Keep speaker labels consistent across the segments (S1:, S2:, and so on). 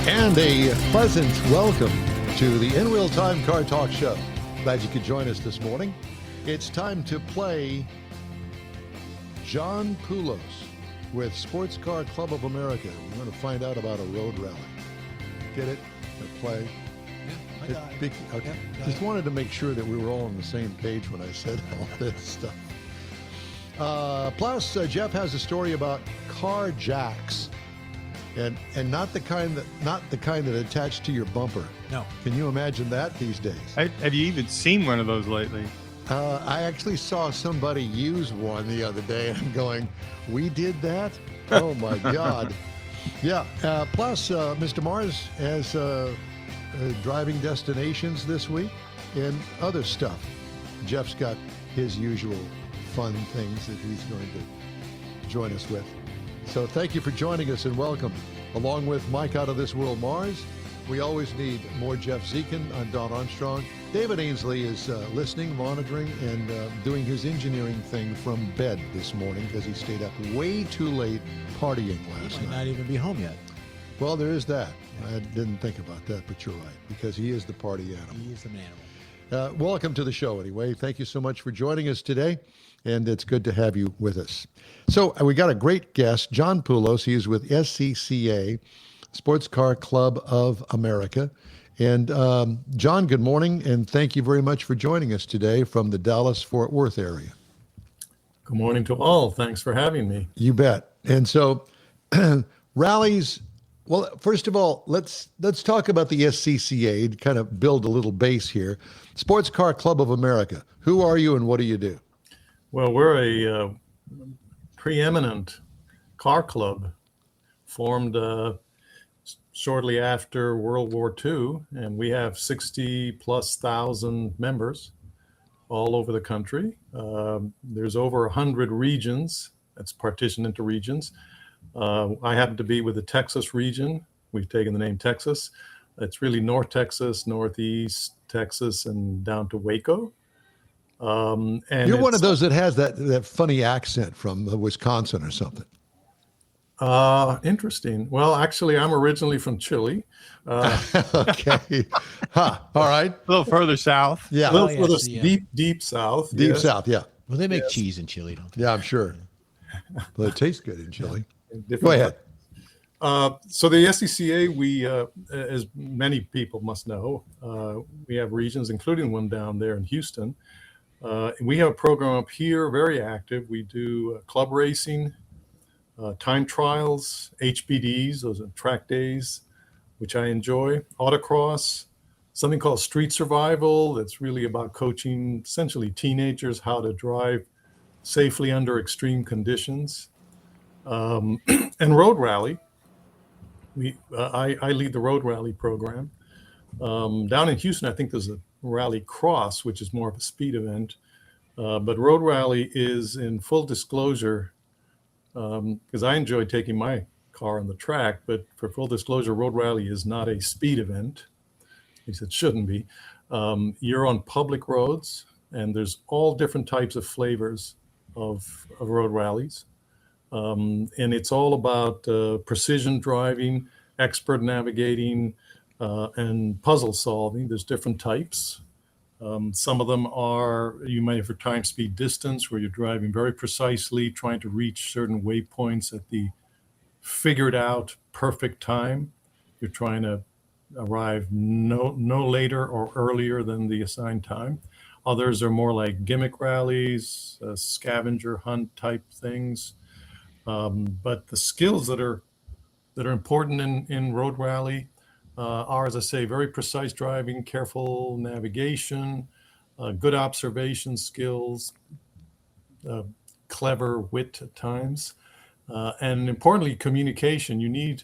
S1: And a pleasant welcome to the In Real Time Car Talk Show. Glad you could join us this morning. It's time to play John Poulos with Sports Car Club of America. We're going to find out about a road rally. Get it? To play?
S2: Yeah, I got it.
S1: Okay.
S2: Yeah,
S1: Just wanted to make sure that we were all on the same page when I said all this stuff. Plus, Jeff has a story about car jacks. And not the kind that attach to your bumper.
S2: No.
S1: Can you imagine that these days?
S3: Have you even seen one of those lately?
S1: I actually saw somebody use one the other day, and I'm going, we did that? Oh my God. Yeah. Plus, Mr. Mars has driving destinations this week and other stuff. Jeff's got his usual fun things that he's going to join us with. So thank you for joining us and welcome. Along with Mike Out of This World Mars, we always need more Jeff Zekin. I'm Don Armstrong. David Ainsley is listening, monitoring, and doing his engineering thing from bed this morning because he stayed up way too late partying last
S2: He might
S1: night.
S2: not even be home yet.
S1: Well, there is that. I didn't think about that, but you're right, because he is the party animal.
S2: He is an animal.
S1: Welcome to the show anyway. Thank you so much for joining us today, and it's good to have you with us. So we got a great guest, John Poulos. He is with SCCA, Sports Car Club of America. And John, good morning, and thank you very much for joining us today from the Dallas-Fort Worth area.
S4: Good morning to all. Thanks for having me.
S1: You bet. And so Rallies, well, first of all, let's talk about the SCCA to kind of build a little base here. Sports Car Club of America. Who are you and what do you do?
S4: Well, we're a preeminent car club formed shortly after World War II, and we have 60,000+ members all over the country. There's over 100 regions. That's partitioned into regions. I happen to be with the Texas region. We've taken the name Texas. It's really North Texas, Northeast Texas, and down to Waco. And
S1: you're one of those that has that funny accent from Wisconsin or something.
S4: Interesting. Well, actually, I'm originally from Chile.
S1: Okay. Huh. All right.
S3: A little further south.
S1: Yeah.
S4: A little
S2: yes,
S4: further
S2: yeah.
S4: deep south.
S1: Deep
S4: yes.
S1: South. Yeah.
S2: Well, they make cheese in Chile, don't they?
S1: Yeah, I'm sure. Well, it tastes good in Chile.
S4: Different-
S1: Go ahead.
S4: So the SCCA, we, as many people must know, we have regions, including one down there in Houston. We have a program up here, very active. We do club racing, time trials, HBDs, those are track days, which I enjoy, autocross, something called street survival. That's really about coaching essentially teenagers how to drive safely under extreme conditions. And road rally. I lead the road rally program. Down in Houston, I think there's a rally cross, which is more of a speed event. But road rally is, in full disclosure, because I enjoy taking my car on the track, but for full disclosure, road rally is not a speed event. At least it shouldn't be. You're on public roads, and there's all different types of flavors of road rallies. And it's all about precision driving, expert navigating, and puzzle solving. There's different types. Some of them are, you may have for time, speed, distance, where you're driving very precisely, trying to reach certain waypoints at the figured out perfect time. You're trying to arrive no later or earlier than the assigned time. Others are more like gimmick rallies, scavenger-hunt type things. But the skills that are important in road rally are, as I say, very precise driving, careful navigation, good observation skills, clever wit at times, and importantly, communication. You need,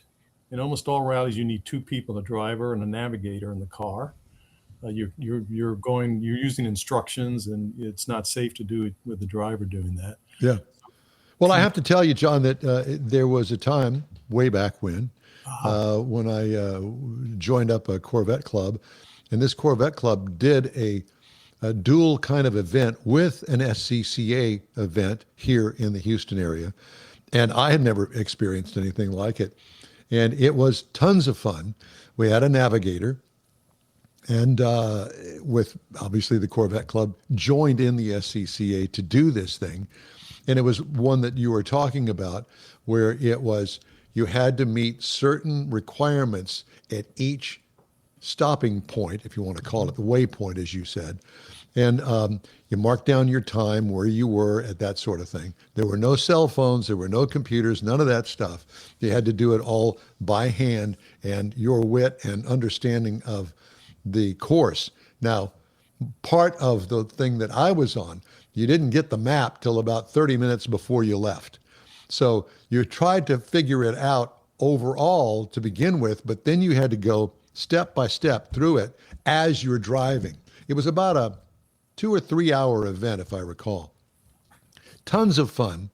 S4: in almost all rallies, you need two people, a driver and a navigator in the car. You're using instructions, and it's not safe to do it with the driver doing that.
S1: Yeah. Well, I have to tell you, John, that there was a time way back when I joined up a Corvette club, and this Corvette club did a dual kind of event with an SCCA event here in the Houston area. And I had never experienced anything like it. And it was tons of fun. We had a navigator, and with obviously the Corvette Club joined in the SCCA to do this thing. And it was one that you were talking about where it was you had to meet certain requirements at each stopping point, if you want to call it the waypoint, as you said. And you marked down your time, where you were at that sort of thing. There were no cell phones, there were no computers, none of that stuff. You had to do it all by hand, and your wit and understanding of the course. Now, part of the thing that I was on, you didn't get the map till about 30 minutes before you left. So you tried to figure it out overall to begin with, but then you had to go step by step through it as you're driving. It was about a 2 or 3 hour event, if I recall. Tons of fun.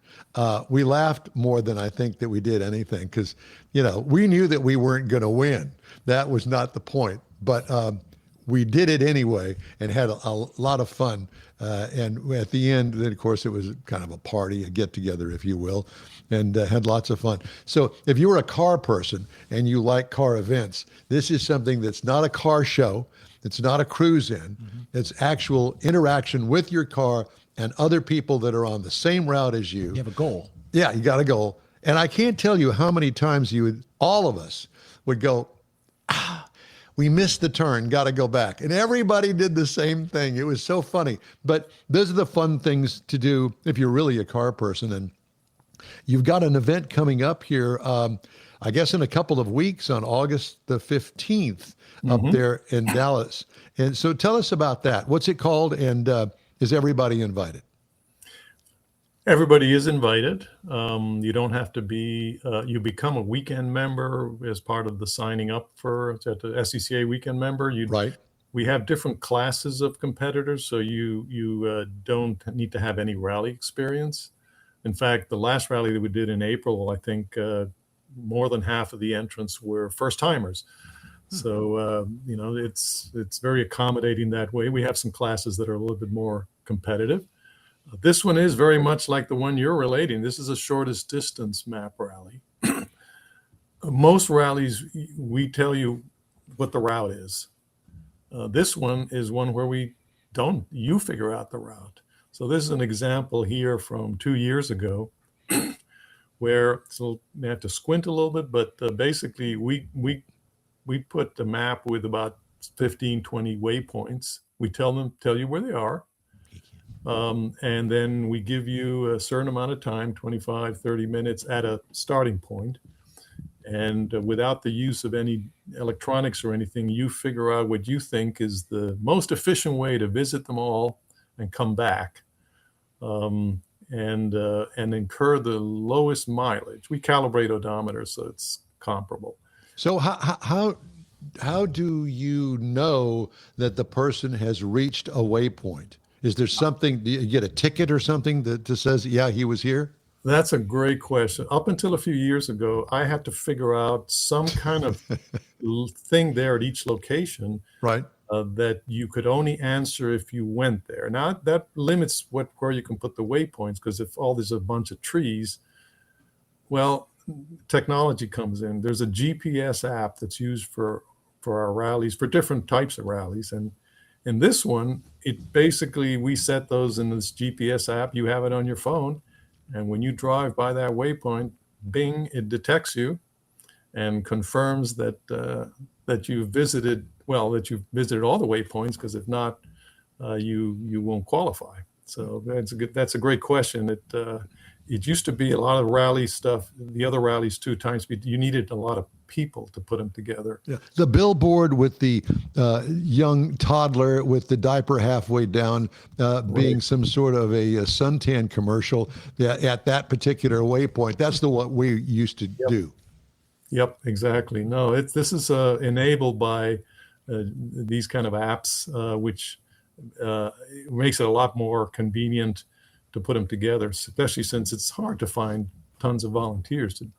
S1: We laughed more than I think that we did anything because, we knew that we weren't going to win. That was not the point. But we did it anyway and had a lot of fun. And at the end, then, of course, it was kind of a party, a get-together, if you will, and had lots of fun. So if you're a car person and you like car events, this is something that's not a car show. It's not a cruise in. Mm-hmm. It's actual interaction with your car and other people that are on the same route as you.
S2: You have a goal.
S1: Yeah, you got a goal. And I can't tell you how many times all of us would go, we missed the turn, got to go back. And everybody did the same thing. It was so funny. But those are the fun things to do if you're really a car person. And you've got an event coming up here, I guess in a couple of weeks on August the 15th up there in Dallas. And so tell us about that. What's it called? And is everybody invited?
S4: Everybody is invited. You don't have to be, you become a weekend member as part of the signing up for the SCCA weekend member.
S1: Right.
S4: We have different classes of competitors, so you don't need to have any rally experience. In fact, the last rally that we did in April, I think more than half of the entrants were first timers. So, it's very accommodating that way. We have some classes that are a little bit more competitive. This one is very much like the one you're relating. This is a shortest distance map rally. Most rallies, we tell you what the route is. This one is one where you figure out the route. So this is an example here from 2 years ago where, so you have to squint a little bit, but basically we put the map with about 15, 20 waypoints. We tell you where they are. And then we give you a certain amount of time, 25, 30 minutes at a starting point. And without the use of any electronics or anything, you figure out what you think is the most efficient way to visit them all and come back and incur the lowest mileage. We calibrate odometer, so it's comparable.
S1: So how do you know that the person has reached a waypoint? Is there something, do you get a ticket or something that says, yeah, he was here?
S4: That's a great question. Up until a few years ago, I had to figure out some kind of thing there at each location,
S1: right?
S4: That you could only answer if you went there. Now, that limits where you can put the waypoints, because if there's a bunch of trees, well, technology comes in. There's a GPS app that's used for our rallies, for different types of rallies. And in this one, it basically, we set those in this GPS app. You have it on your phone. And when you drive by that waypoint, bing, it detects you and confirms that you've visited all the waypoints, because if not, you won't qualify. So that's a great question. It used to be a lot of rally stuff. The other rallies, 2 times, you needed a lot of people to put them together.
S1: Yeah. The billboard with the young toddler with the diaper halfway down being some sort of a suntan commercial at that particular waypoint. That's what we used to do.
S4: Yep, exactly. No, this is enabled by these kind of apps, which makes it a lot more convenient to put them together, especially since it's hard to find tons of volunteers to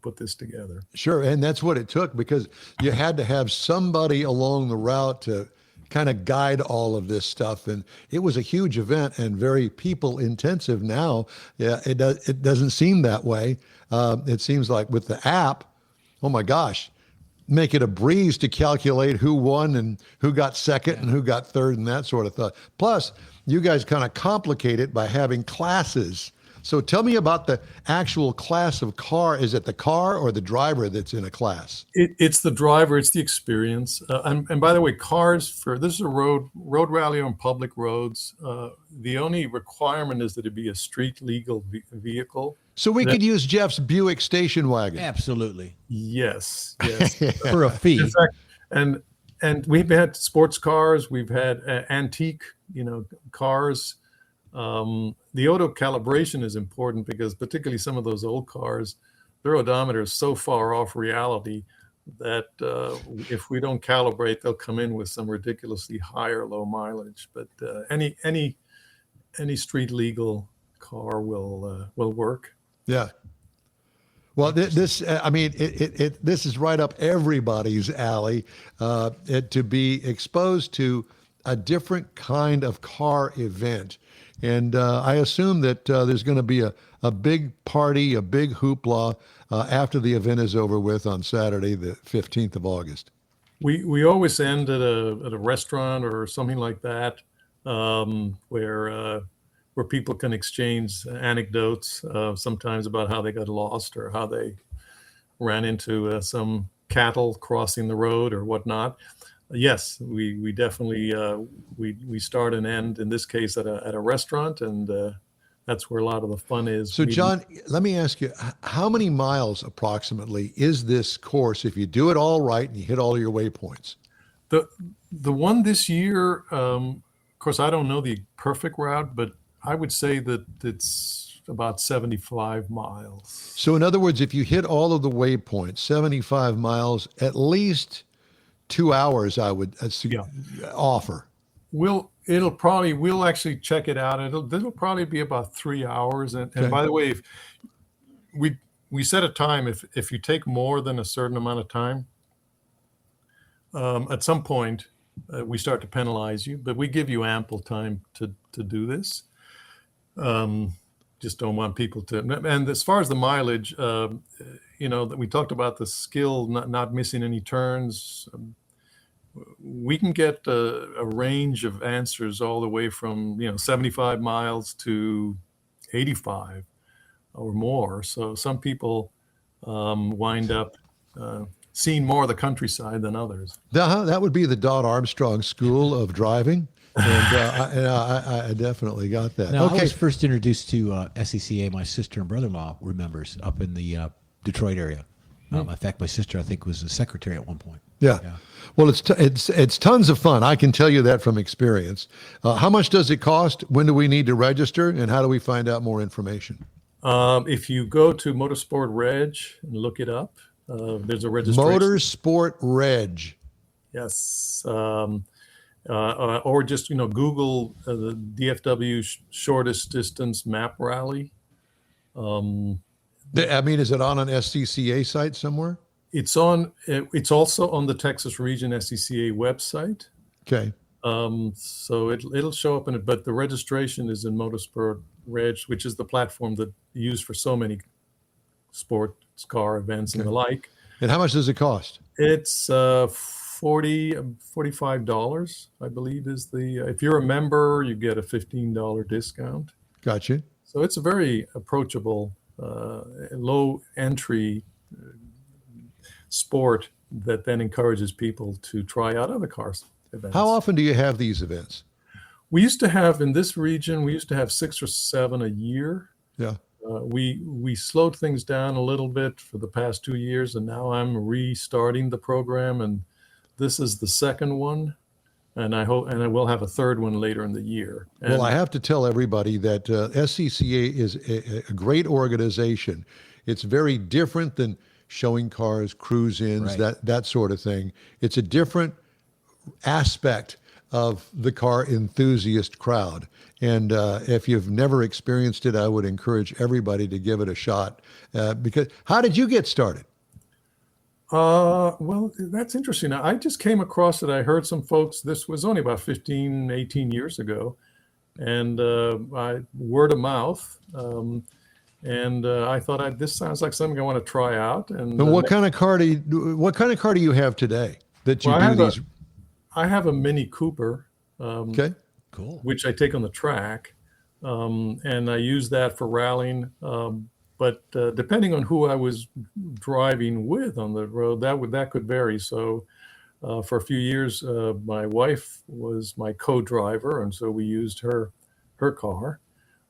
S4: put this together.
S1: Sure, and that's what it took, because you had to have somebody along the route to kind of guide all of this stuff, and it was a huge event and very people intensive. Now, it doesn't seem that way. It seems like with the app, Oh my gosh. Make it a breeze to calculate who won and who got second and who got third and that sort of thing. Plus, you guys kind of complicate it by having classes. So tell me about the actual class of car. Is it the car or the driver that's in a class?
S4: It's the driver. It's the experience. And by the way, cars this is a road rally on public roads. The only requirement is that it be a street legal vehicle.
S1: So we could use Jeff's Buick station wagon.
S2: Absolutely.
S4: Yes.
S2: For a fee.
S4: In fact, and we've had sports cars. We've had antique, cars. The auto calibration is important because particularly some of those old cars, their odometer is so far off reality that if we don't calibrate, they'll come in with some ridiculously high or low mileage. But any street legal car will work.
S1: Yeah. Well, this is right up everybody's alley to be exposed to a different kind of car event. And I assume that there's going to be a big party, a big hoopla after the event is over with on Saturday, the 15th of August.
S4: We always end at a restaurant or something like that, where people can exchange anecdotes, sometimes about how they got lost or how they ran into some cattle crossing the road or whatnot. Yes, we definitely we start and end in this case at a restaurant, and that's where a lot of the fun is.
S1: So, John, let me ask you, how many miles approximately is this course if you do it all right and you hit all your waypoints?
S4: The one this year, of course, I don't know the perfect route, but I would say that it's about 75 miles.
S1: So, in other words, if you hit all of the waypoints, 75 miles, at least 2 hours, I would offer.
S4: We'll actually check it out. It'll probably be about 3 hours. And by the way, if we set a time, if you take more than a certain amount of time, at some point we start to penalize you, but we give you ample time to do this. Just don't want people to. And as far as the mileage, that we talked about the skill, not missing any turns. We can get a range of answers all the way from 75 miles to 85 or more. So some people wind up seeing more of the countryside than others.
S1: That would be the Don Armstrong School of Driving. And I definitely got that.
S2: Now,
S1: okay.
S2: I was first introduced to SCCA. My sister and brother-in-law were members up in the Detroit area. In fact, my sister, I think, was a secretary at one point.
S1: Yeah. Well, it's tons of fun. I can tell you that from experience. How much does it cost? When do we need to register? And how do we find out more information?
S4: If you go to Motorsport Reg and look it up, there's a registration.
S1: Motorsport Reg.
S4: Yes. Or just, Google the DFW shortest distance map rally.
S1: Is it on an SCCA site somewhere?
S4: It's also on the Texas Region SCCA website.
S1: Okay.
S4: So it'll show up in it, but the registration is in Motorsport Reg, which is the platform that you use for so many sports car events and the like.
S1: And how much does it cost?
S4: It's $45, I believe, is if you're a member, you get a $15 discount.
S1: Gotcha.
S4: So it's a very approachable, low entry sport that then encourages people to try out other cars events.
S1: How often do you have these events?
S4: We used to have, in this region, 6 or 7 a year.
S1: Yeah.
S4: We slowed things down a little bit for the past 2 years, and now I'm restarting the program, and this is the second one, and I will have a third one later in the year. And
S1: well, I have to tell everybody that SCCA is a great organization. It's very different than showing cars, cruise-ins,
S2: right.
S1: that sort of thing. It's a different aspect of the car enthusiast crowd. And if you've never experienced it, I would encourage everybody to give it a shot. Because how did you get started?
S4: Well, that's interesting. I just came across it. I heard some folks, this was only about 15, 18 years ago, and word of mouth. And I thought, this sounds like something I want to try out. And
S1: what kind of car do you have today that you
S4: well,
S1: do these?
S4: I have a Mini Cooper,
S1: Okay.
S2: Cool.
S4: which I take on the track, and I use that for rallying. But depending on who I was driving with on the road, that could vary. So for a few years, my wife was my co-driver, and so we used her car.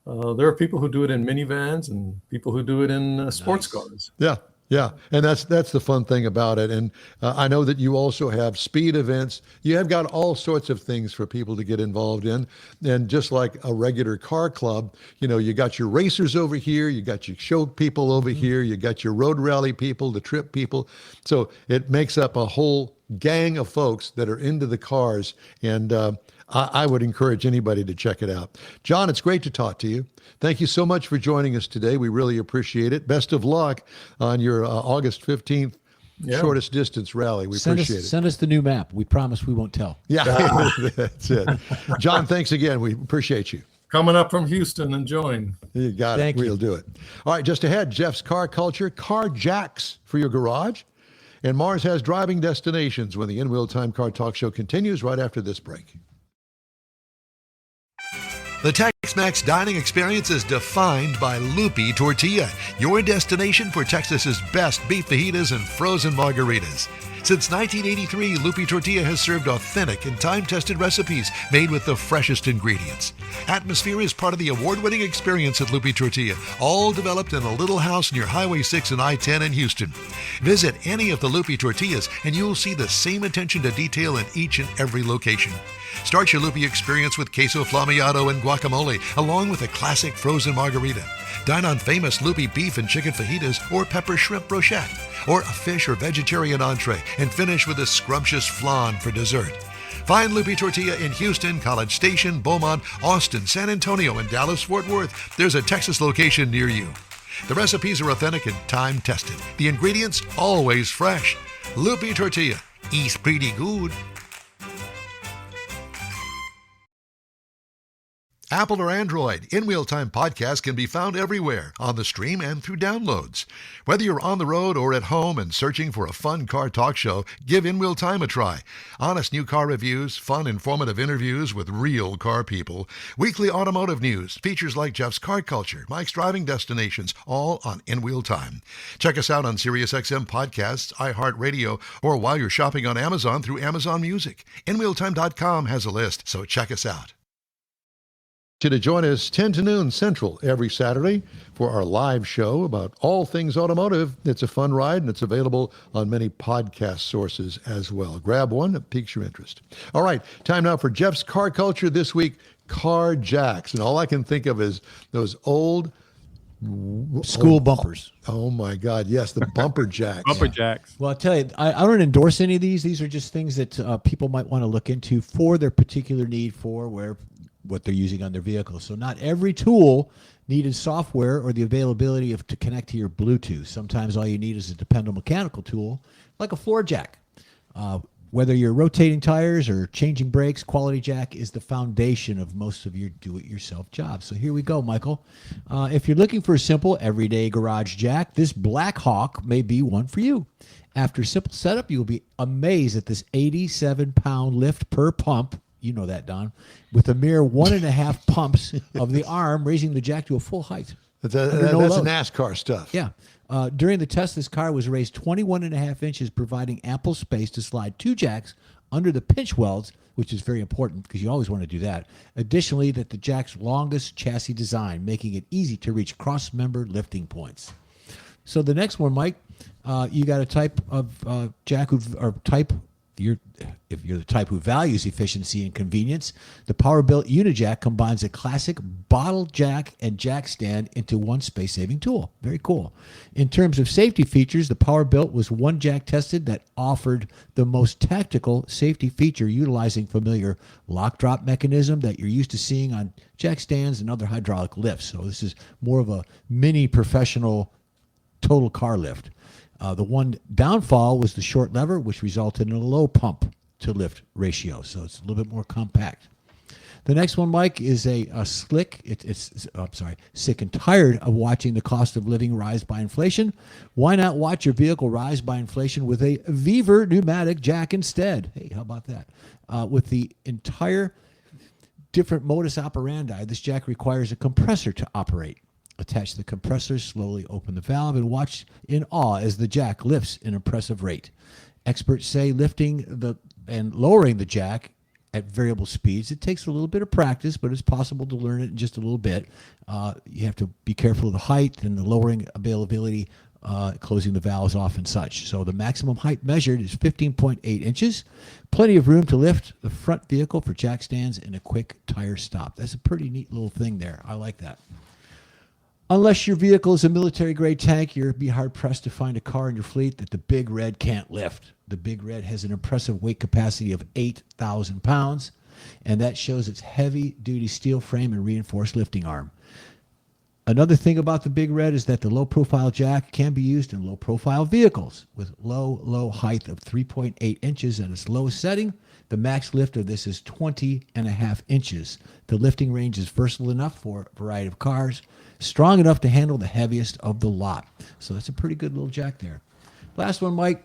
S4: There are people who do it in minivans and people who do it in sports
S2: Nice.
S4: cars.
S1: Yeah, yeah, and that's the fun thing about it. And I know that you also have speed events. You have got all sorts of things for people to get involved in. And just like a regular car club, you got your racers over here, you got your show people over here, you got your road rally people, the trip people. So it makes up a whole gang of folks that are into the cars. And I would encourage anybody to check it out. John, it's great to talk to you. Thank you so much for joining us today. We really appreciate it. Best of luck on your August 15th shortest distance rally. We appreciate it.
S2: Send us the new map. We promise we won't tell.
S1: Yeah, that's it. John, thanks again. We appreciate you.
S4: Coming up from Houston and join.
S1: You got it.
S2: Thank you.
S1: We'll do it. All right, just ahead, Jeff's Car Culture, car jacks for your garage. And Mars has driving destinations when the In Wheel Time Car Talk Show continues right after this break.
S5: The Tex-Mex dining experience is defined by Lupi Tortilla, your destination for Texas's best beef fajitas and frozen margaritas. Since 1983, Lupi Tortilla has served authentic and time-tested recipes made with the freshest ingredients. Atmosphere is part of the award-winning experience at Lupi Tortilla, all developed in a little house near Highway 6 and I-10 in Houston. Visit any of the Lupi Tortillas and you'll see the same attention to detail in each and every location. Start your Lupi experience with queso flamiado and guacamole, along with a classic frozen margarita. Dine on famous Lupi beef and chicken fajitas or pepper shrimp brochette, or a fish or vegetarian entree, and finish with a scrumptious flan for dessert. Find Lupi Tortilla in Houston, College Station, Beaumont, Austin, San Antonio, and Dallas-Fort Worth. There's a Texas location near you. The recipes are authentic and time-tested. The ingredients always fresh. Lupi Tortilla. Eats pretty good. Apple or Android, In Wheel Time podcast can be found everywhere, on the stream and through downloads. Whether you're on the road or at home and searching for a fun car talk show, give In Wheel Time a try. Honest new car reviews, fun, informative interviews with real car people, weekly automotive news, features like Jeff's Car Culture, Mike's Driving Destinations, all on In Wheel Time. Check us out on SiriusXM Podcasts, iHeartRadio, or while you're shopping on Amazon through Amazon Music. InWheelTime.com has a list, so check us out.
S1: To join us 10 to noon Central every Saturday for our live show about all things automotive. It's a fun ride, and it's available on many podcast sources as well. Grab one that piques your interest. All right, time now for Jeff's Car Culture this week, car jacks. And all I can think of is those old
S2: School bumpers.
S1: Oh my God, yes, the bumper jacks.
S3: Bumper jacks.
S2: Well, I'll tell you, I don't endorse any of these. These are just things that people might want to look into for their particular need for what they're using on their vehicle. So not every tool needed software or the availability to connect to your Bluetooth. Sometimes all you need is a dependable mechanical tool like a floor jack. Whether you're rotating tires or changing brakes, Quality Jack is the foundation of most of your do-it-yourself jobs. So here we go, Michael. If you're looking for a simple, everyday garage jack, this Black Hawk may be one for you. After simple setup, you'll be amazed at this 87-pound lift per pump. You know that, Don. With a mere 1.5 pumps of the arm, raising the jack to a full height.
S1: That's
S2: load.
S1: NASCAR stuff.
S2: Yeah. During the test, this car was raised 21.5 inches, providing ample space to slide 2 jacks under the pinch welds, which is very important because you always want to do that. Additionally, that the jack's longest chassis design, making it easy to reach cross-member lifting points. So the next one, Mike, you got a type of jack if you're the type who values efficiency and convenience, the Powerbuilt Unijack combines a classic bottle jack and jack stand into one space-saving tool. Very cool. In terms of safety features, the Powerbuilt was one jack tested that offered the most tactical safety feature, utilizing familiar lock-drop mechanism that you're used to seeing on jack stands and other hydraulic lifts. So this is more of a mini professional total car lift. The one downfall was the short lever, which resulted in a low pump to lift ratio. So it's a little bit more compact. The next one, Mike, is a slick. Sick and tired of watching the cost of living rise by inflation. Why not watch your vehicle rise by inflation with a Beaver pneumatic jack instead? Hey, how about that? With the entire different modus operandi, this jack requires a compressor to operate. Attach the compressor, slowly open the valve, and watch in awe as the jack lifts an impressive rate. Experts say lifting and lowering the jack at variable speeds, it takes a little bit of practice, but it's possible to learn it in just a little bit. You have to be careful of the height and the lowering availability, closing the valves off and such. So the maximum height measured is 15.8 inches. Plenty of room to lift the front vehicle for jack stands and a quick tire stop. That's a pretty neat little thing there. I like that. Unless your vehicle is a military-grade tank, you'll be hard-pressed to find a car in your fleet that the Big Red can't lift. The Big Red has an impressive weight capacity of 8,000 pounds, and that shows its heavy-duty steel frame and reinforced lifting arm. Another thing about the Big Red is that the low-profile jack can be used in low-profile vehicles. With low height of 3.8 inches at its lowest setting, the max lift of this is 20.5 inches. The lifting range is versatile enough for a variety of cars, strong enough to handle the heaviest of the lot. So that's a pretty good little jack there. Last one, Mike.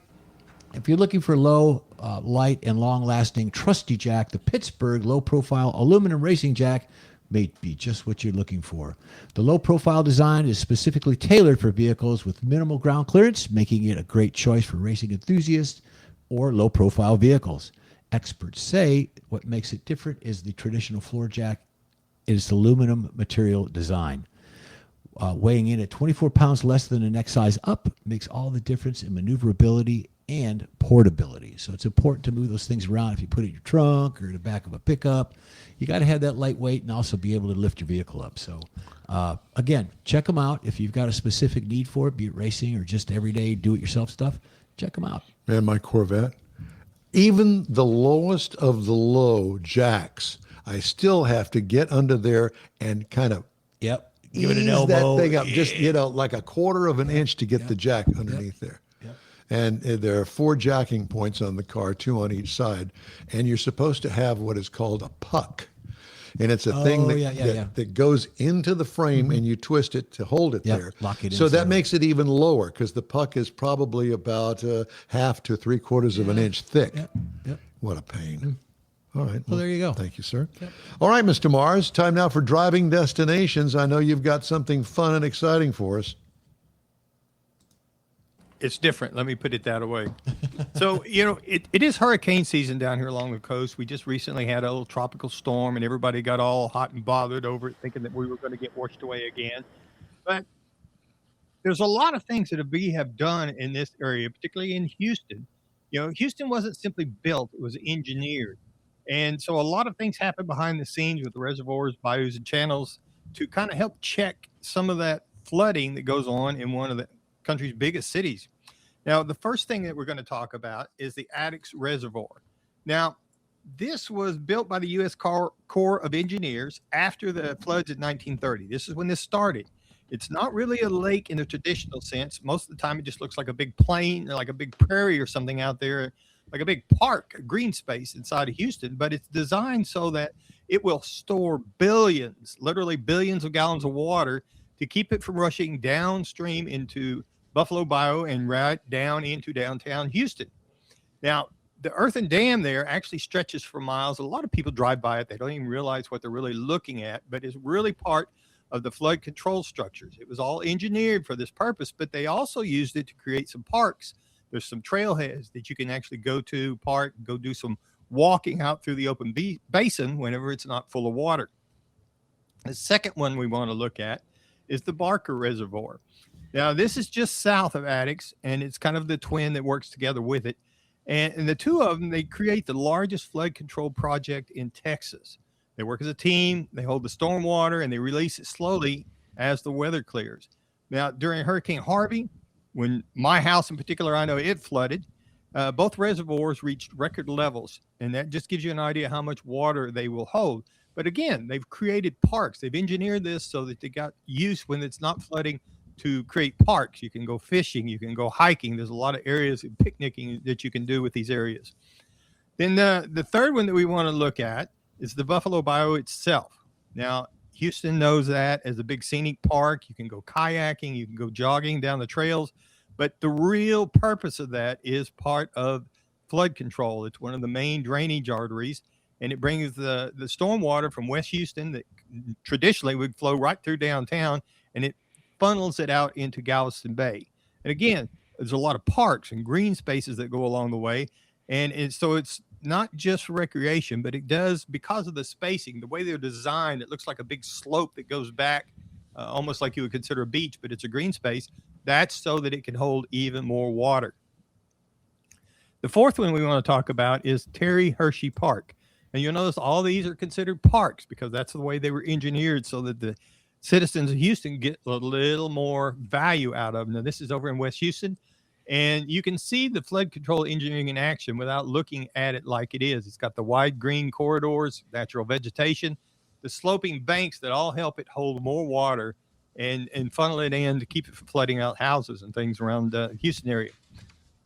S2: If you're looking for low, light, and long-lasting trusty jack, the Pittsburgh low-profile aluminum racing jack may be just what you're looking for. The low-profile design is specifically tailored for vehicles with minimal ground clearance, making it a great choice for racing enthusiasts or low-profile vehicles. Experts say what makes it different is the traditional floor jack is aluminum material design. Weighing in at 24 pounds less than the next size up makes all the difference in maneuverability and portability. So it's important to move those things around. If you put it in your trunk or the back of a pickup, you got to have that lightweight and also be able to lift your vehicle up. So again, check them out. If you've got a specific need for it, be it racing or just everyday do-it-yourself stuff, check them out.
S1: And my Corvette, even the lowest of the low jacks, I still have to get under there and kind of
S2: Yep. Give it an
S1: ease
S2: elbow.
S1: that thing up, just like a quarter of an inch to get the jack underneath there.
S2: Yep.
S1: And there are 4 jacking points on the car, 2 on each side, and you're supposed to have what is called a puck. And it's a thing that goes into the frame, and you twist it to hold it there.
S2: Lock it in.
S1: So that makes it even lower because the puck is probably about half to 3/4 of an inch thick.
S2: Yep.
S1: What a pain. All right.
S2: Well, there you go.
S1: Thank you, sir. Yep. All right, Mr. Mars, time now for driving destinations. I know you've got something fun and exciting for us.
S3: It's different. Let me put it that way. So, it is hurricane season down here along the coast. We just recently had a little tropical storm and everybody got all hot and bothered over it, thinking that we were going to get washed away again. But there's a lot of things that we have done in this area, particularly in Houston. Houston wasn't simply built, it was engineered. And so a lot of things happen behind the scenes with the reservoirs, bayous, and channels to kind of help check some of that flooding that goes on in one of the country's biggest cities. Now, the first thing that we're going to talk about is the Addicks Reservoir. Now, this was built by the U.S. Corps of Engineers after the floods in 1930. This is when this started. It's not really a lake in the traditional sense. Most of the time, it just looks like a big plain, like a big prairie or something out there, like a big park, a green space inside of Houston, but it's designed so that it will store billions, literally billions of gallons of water to keep it from rushing downstream into Buffalo Bayou and right down into downtown Houston. Now, the earthen dam there actually stretches for miles. A lot of people drive by it. They don't even realize what they're really looking at, but it's really part of the flood control structures. It was all engineered for this purpose, but they also used it to create some parks. There's some trailheads that you can actually go to, park, go do some walking out through the open basin whenever it's not full of water. The second one we want to look at is the Barker Reservoir. Now, this is just south of Addicks, and it's kind of the twin that works together with it. And the two of them, they create the largest flood control project in Texas. They work as a team, they hold the storm water, and they release it slowly as the weather clears. Now, during Hurricane Harvey, when my house in particular, I know it flooded, both reservoirs reached record levels, and that just gives you an idea how much water they will hold. But again, they've created parks. They've engineered this so that they got use when it's not flooding to create parks. You can go fishing, you can go hiking. There's a lot of areas of picnicking that you can do with these areas. Then the third one that we want to look at is the Buffalo Bayou itself. Now, Houston knows that as a big scenic park. You can go kayaking, you can go jogging down the trails, but the real purpose of that is part of flood control. It's one of the main drainage arteries, and it brings the storm water from West Houston that traditionally would flow right through downtown, and it funnels it out into Galveston Bay. And again, there's a lot of parks and green spaces that go along the way, and so it's not just for recreation, but it does, because of the spacing, the way they're designed, it looks like a big slope that goes back, almost like you would consider a beach, but it's a green space. That's so that it can hold even more water. The fourth one we want to talk about is Terry Hershey Park. And you'll notice all these are considered parks because that's the way they were engineered, so that the citizens of Houston get a little more value out of them. Now, this is over in West Houston, and you can see the flood control engineering in action without looking at it like it is. It's got the wide green corridors, natural vegetation, the sloping banks that all help it hold more water and funnel it in to keep it from flooding out houses and things around the Houston area.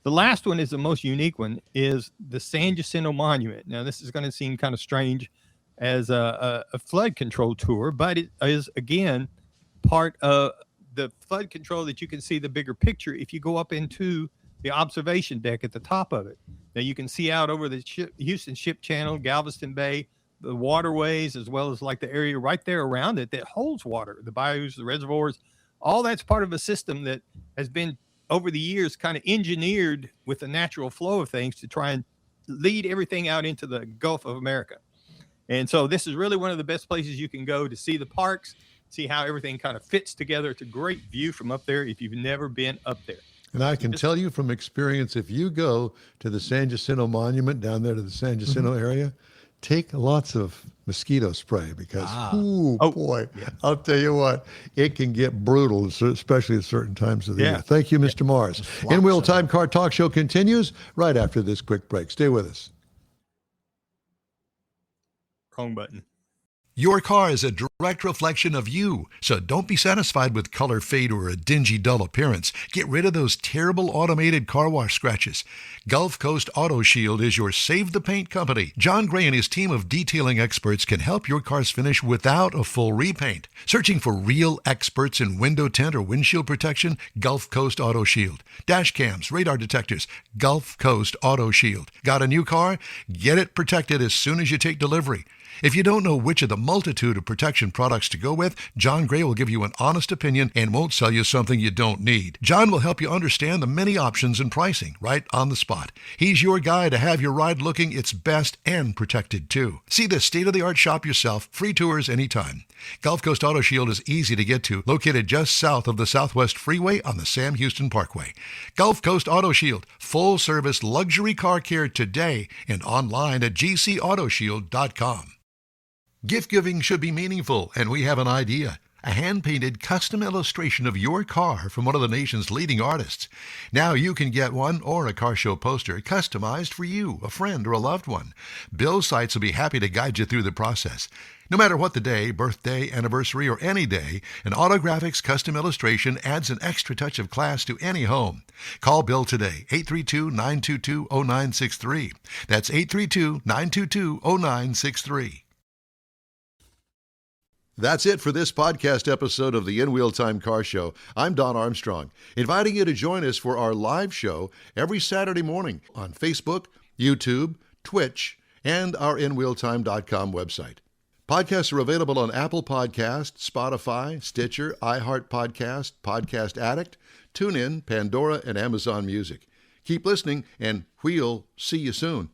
S3: The last one is the most unique one, is the San Jacinto Monument. Now, this is going to seem kind of strange as a flood control tour, but it is, again, part of the flood control that you can see the bigger picture if you go up into the observation deck at the top of it. Now, you can see out over the Houston Ship Channel, Galveston Bay, the waterways, as well as like the area right there around it that holds water, the bayous, the reservoirs. All that's part of a system that has been over the years kind of engineered with the natural flow of things to try and lead everything out into the Gulf of America. And so this is really one of the best places you can go to see the parks, see how everything kind of fits together. It's a great view from up there if you've never been up there.
S1: And I can tell you from experience, if you go to the San Jacinto Monument down there to the San Jacinto area, take lots of mosquito spray because, boy, yeah. I'll tell you what, it can get brutal, especially at certain times of the year. Thank you, Mr. Mars. In-Wheel Time Car Talk Show continues right after this quick break. Stay with us.
S3: Wrong button.
S5: Your car is a direct reflection of you, so don't be satisfied with color fade or a dingy, dull appearance. Get rid of those terrible automated car wash scratches. Gulf Coast Auto Shield is your Save the Paint company. John Gray and his team of detailing experts can help your cars finish without a full repaint. Searching for real experts in window tint or windshield protection? Gulf Coast Auto Shield. Dash cams, radar detectors, Gulf Coast Auto Shield. Got a new car? Get it protected as soon as you take delivery. If you don't know which of the multitude of protection products to go with, John Gray will give you an honest opinion and won't sell you something you don't need. John will help you understand the many options and pricing right on the spot. He's your guy to have your ride looking its best and protected too. See the state-of-the-art shop yourself. Free tours anytime. Gulf Coast Auto Shield is easy to get to, located just south of the Southwest Freeway on the Sam Houston Parkway. Gulf Coast Auto Shield, full-service luxury car care today and online at gcautoshield.com. Gift giving should be meaningful, and we have an idea. A hand-painted custom illustration of your car from one of the nation's leading artists. Now you can get one or a car show poster customized for you, a friend, or a loved one. Bill Seitz will be happy to guide you through the process. No matter what the day, birthday, anniversary, or any day, an Autographics custom illustration adds an extra touch of class to any home. Call Bill today, 832-922-0963. That's 832-922-0963. That's it for this podcast episode of the In-Wheel Time Car Show. I'm Don Armstrong, inviting you to join us for our live show every Saturday morning on Facebook, YouTube, Twitch, and our InWheelTime.com website. Podcasts are available on Apple Podcasts, Spotify, Stitcher, iHeart Podcast, Podcast Addict, TuneIn, Pandora, and Amazon Music. Keep listening, and we'll see you soon.